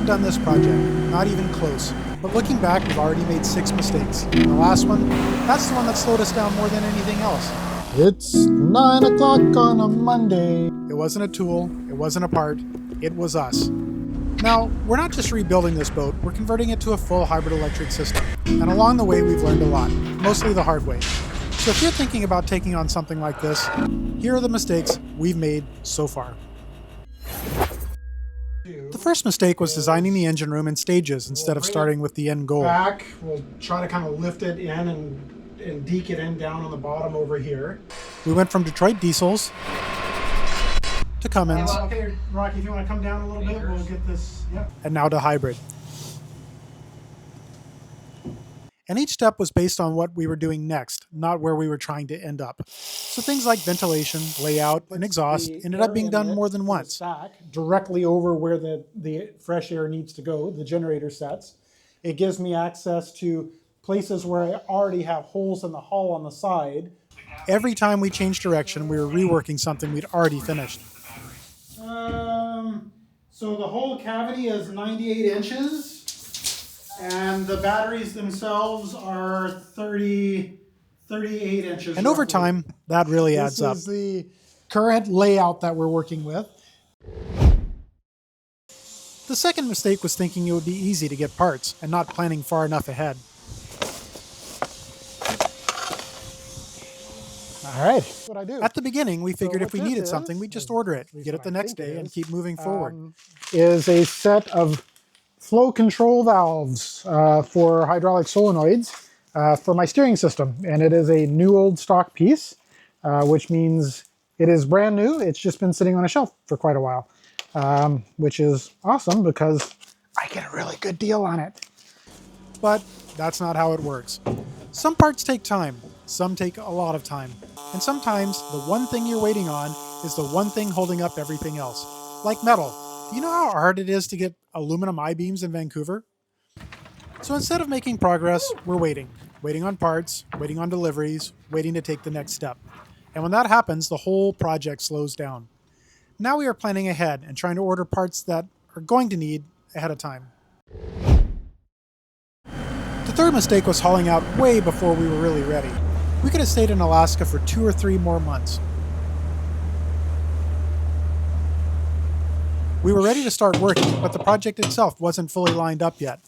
not done this project, not even close. But looking back, we've already made 6 mistakes. And the last one, that's the one that slowed us down more than anything else. It's 9 o'clock on a Monday. It wasn't a tool, it wasn't a part, it was us. Now, we're not just rebuilding this boat, we're converting it to a full hybrid electric system. And along the way, we've learned a lot, mostly the hard way. So if you're thinking about taking on something like this, here are the mistakes we've made so far. The first mistake was designing the engine room in stages instead of starting with the end goal. Back, we'll try to kind of lift it in and deke it in down on the bottom over here. We went from Detroit diesels to Cummins, Okay, Rocky, if you want to come down a little bit, we'll get this. Yep. and now to hybrid. And each step was based on what we were doing next, not where we were trying to end up. So things like ventilation, layout, and exhaust ended up being done more than once. Stack directly over where the fresh air needs to go, the generator sets. It gives me access to places where I already have holes in the hull on the side. Every time we changed direction, we were reworking something we'd already finished. So the whole cavity is 98 inches. And the batteries themselves are 38 inches. And over roughly. time, that really adds up. This is the current layout that we're working with. The second mistake was thinking it would be easy to get parts and not planning far enough ahead. All right. That's what I do. At the beginning, we figured So if we what needed this something, is, we'd just order it, get it the next day, and keep moving forward. Is a set of flow control valves for hydraulic solenoids for my steering system. And it is a new old stock piece, which means it is brand new. It's just been sitting on a shelf for quite a while, which is awesome because I get a really good deal on it. But that's not how it works. Some parts take time, some take a lot of time, and sometimes the one thing you're waiting on is the one thing holding up everything else. Like metal. Do you know how hard it is to get aluminum I-beams in Vancouver? So instead of making progress, we're waiting. Waiting on parts, waiting on deliveries, waiting to take the next step. And when that happens, the whole project slows down. Now we are planning ahead and trying to order parts that are going to need ahead of time. The third mistake was hauling out way before we were really ready. We could have stayed in Alaska for 2 or 3 more months. We were ready to start working, but the project itself wasn't fully lined up yet.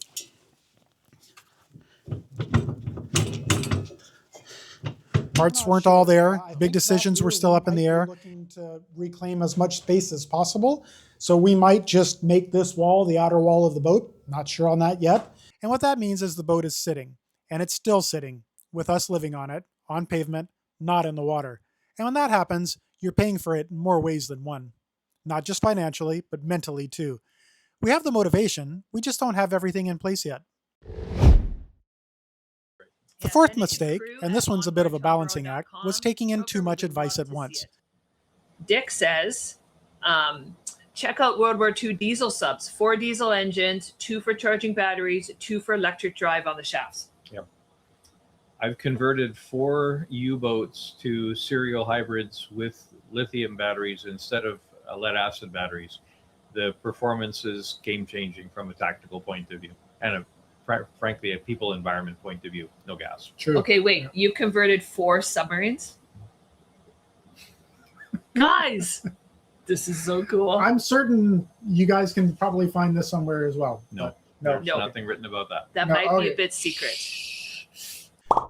Parts weren't all there. Big decisions were still up in the air. Looking to reclaim as much space as possible. So we might just make this wall the outer wall of the boat. Not sure on that yet. And what that means is the boat is sitting, and it's still sitting, with us living on it, on pavement, not in the water. And when that happens, you're paying for it in more ways than one. Not just financially, but mentally too. We have the motivation, we just don't have everything in place yet. The fourth mistake, and this one's a bit of a balancing act, was taking in too much advice at once. Dick says, check out World War II diesel subs, 4 diesel engines, 2 for charging batteries, 2 for electric drive on the shafts. Yep. I've converted 4 U-boats to serial hybrids with lithium batteries instead of lead acid batteries. The performance is game-changing from a tactical point of view and frankly a people environment point of view. No gas. True. Okay, wait, you converted 4 submarines? Guys, this is so cool. I'm certain you guys can probably find this somewhere as well. No, No. there's nothing written about that. That No, might be okay. a bit secret.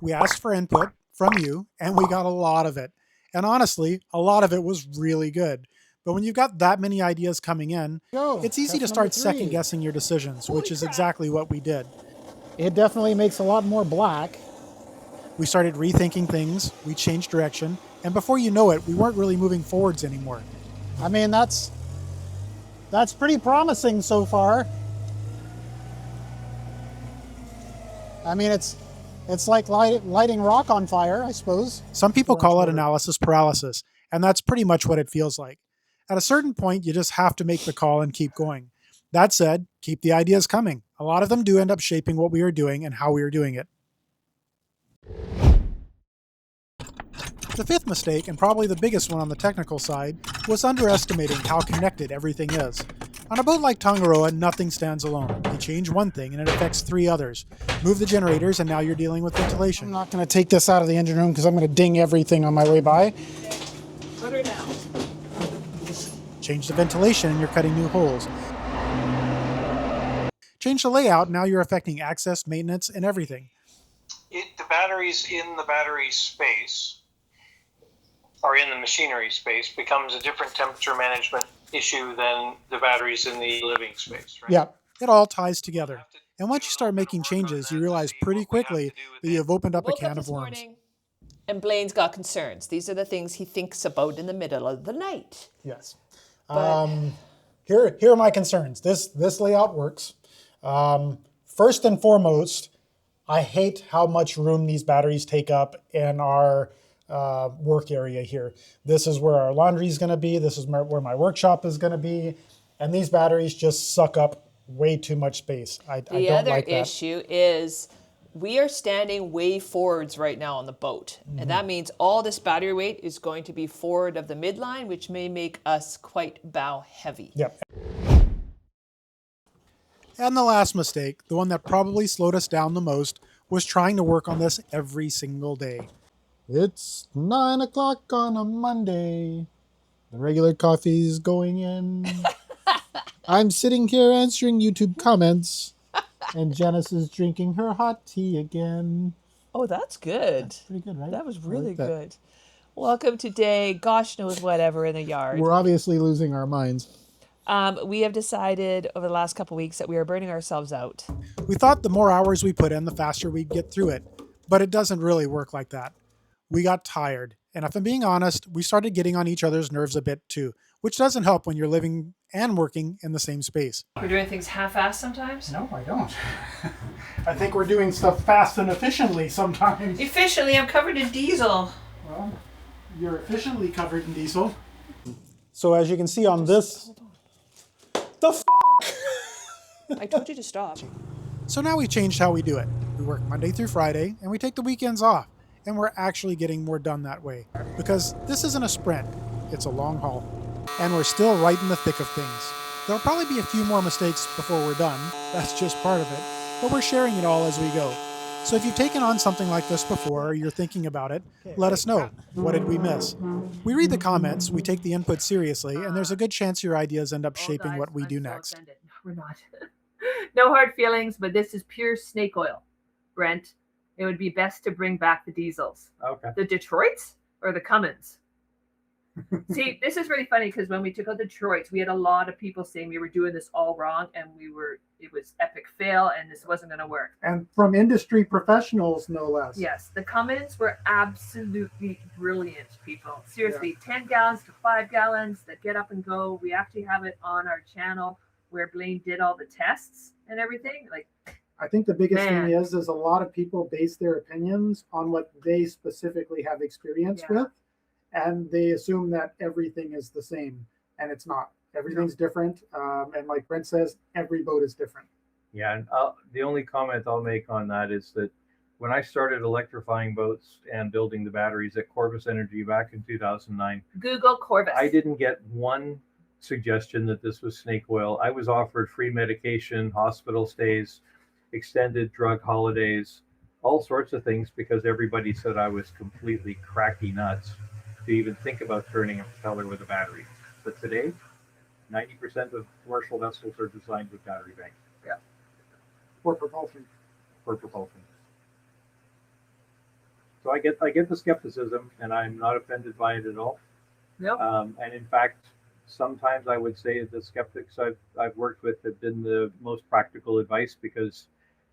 We asked for input from you, and we got a lot of it. And honestly, a lot of it was really good. But when you've got that many ideas coming in, it's easy to start second-guessing your decisions, which is exactly what we did. It definitely makes a lot more black. We started rethinking things, we changed direction, and before you know it, we weren't really moving forwards anymore. I mean, that's pretty promising so far. I mean, it's like lighting rock on fire, I suppose. Some people call it analysis paralysis, and that's pretty much what it feels like. At a certain point, you just have to make the call and keep going. That said, keep the ideas coming. A lot of them do end up shaping what we are doing and how we are doing it. The fifth mistake, and probably the biggest one on the technical side, was underestimating how connected everything is. On a boat like Tangaroa, nothing stands alone. You change one thing and it affects 3 others. Move the generators and now you're dealing with ventilation. I'm not going to take this out of the engine room because I'm going to ding everything on my way by. Put her down. Change the ventilation and you're cutting new holes. Change the layout, now you're affecting access, maintenance, and everything. The batteries in the battery space, or in the machinery space, becomes a different temperature management issue than the batteries in the living space, right? Yeah. It all ties together. And once you start making changes, you realize pretty quickly that you've opened up a can of worms. Morning, and Blaine's got concerns. These are the things he thinks about in the middle of the night. Yes. But- Here are my concerns. This layout works. First and foremost, I hate how much room these batteries take up in our work area here. This is where our laundry is going to be. This is where my workshop is going to be. And these batteries just suck up way too much space. I don't like that. The other issue is we are standing way forwards right now on the boat. And that means all this battery weight is going to be forward of the midline, which may make us quite bow heavy. Yep. And the last mistake, the one that probably slowed us down the most, was trying to work on this every single day. It's 9 o'clock on a Monday. The regular coffee's going in. I'm sitting here answering YouTube comments. And Janice is drinking her hot tea again. Oh, that's good. That's pretty good, right? That was I really like that. good. Welcome to day, gosh knows whatever in the yard. We're obviously losing our minds. We have decided over the last couple of weeks that we are burning ourselves out. We thought the more hours we put in, the faster we'd get through it. But it doesn't really work like that. We got tired. And if I'm being honest, we started getting on each other's nerves a bit too, which doesn't help when you're living and working in the same space. We're doing things half-assed sometimes. No, I don't. I think we're doing stuff fast and efficiently sometimes. Efficiently, I'm covered in diesel. Well, you're efficiently covered in diesel. So as you can see on this... The fuck? I told you to stop. So now we changed how we do it. We work Monday through Friday, and we take the weekends off. And we're actually getting more done that way. Because this isn't a sprint, it's a long haul. And we're still right in the thick of things. There'll probably be a few more mistakes before we're done, that's just part of it, but we're sharing it all as we go. So if you've taken on something like this before, or you're thinking about it, let us know. What did we miss? We read the comments, we take the input seriously, and there's a good chance your ideas end up shaping guys, what we I'm do so next. offended. No, we're not. No hard feelings, but this is pure snake oil, Brent. It would be best to bring back the diesels. Okay. The Detroits or the Cummins? See, this is really funny because when we took out the Detroits, we had a lot of people saying we were doing this all wrong and it was epic fail and this wasn't going to work. And from industry professionals, no less. Yes, the Cummins were absolutely brilliant people. Seriously, 10 gallons to 5 gallons that get up and go. We actually have it on our channel where Blaine did all the tests and everything. Like, I think the biggest Man. thing is a lot of people base their opinions on what they specifically have experience Yeah. with, and they assume that everything is the same, and it's not. Everything's different, and like Brent says, every boat is different. Yeah, and the only comment I'll make on that is that when I started electrifying boats and building the batteries at Corvus Energy back in 2009, Google Corvus. I didn't get one suggestion that this was snake oil. I was offered free medication, hospital stays, extended drug holidays, all sorts of things because everybody said I was completely cracky nuts to even think about turning a propeller with a battery. But today, 90% of commercial vessels are designed with battery banks For propulsion. for propulsion. So I get the skepticism, and I'm not offended by it at all. Yep. And in fact, sometimes I would say the skeptics I've worked with have been the most practical advice because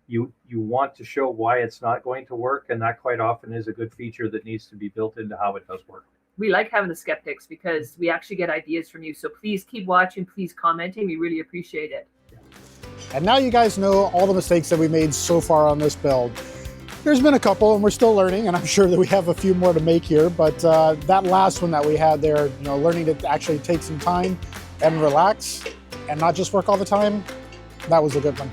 you want to show why it's not going to work, and that quite often is a good feature that needs to be built into how it does work. We like having the skeptics because we actually get ideas from you. So please keep watching, please commenting. We really appreciate it. And now you guys know all the mistakes that we made so far on this build. There's been a couple and we're still learning, and I'm sure that we have a few more to make here, but that last one that we had there, learning to actually take some time and relax and not just work all the time, that was a good one.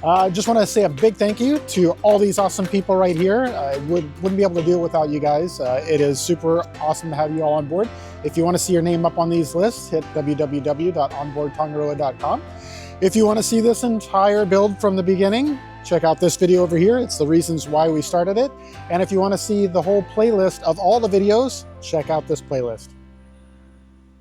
I just want to say a big thank you to all these awesome people right here. I wouldn't be able to do it without you guys. It is super awesome to have you all on board. If you want to see your name up on these lists, hit www.onboardtangaroa.com. If you want to see this entire build from the beginning, check out this video over here. It's the reasons why we started it. And if you want to see the whole playlist of all the videos, check out this playlist.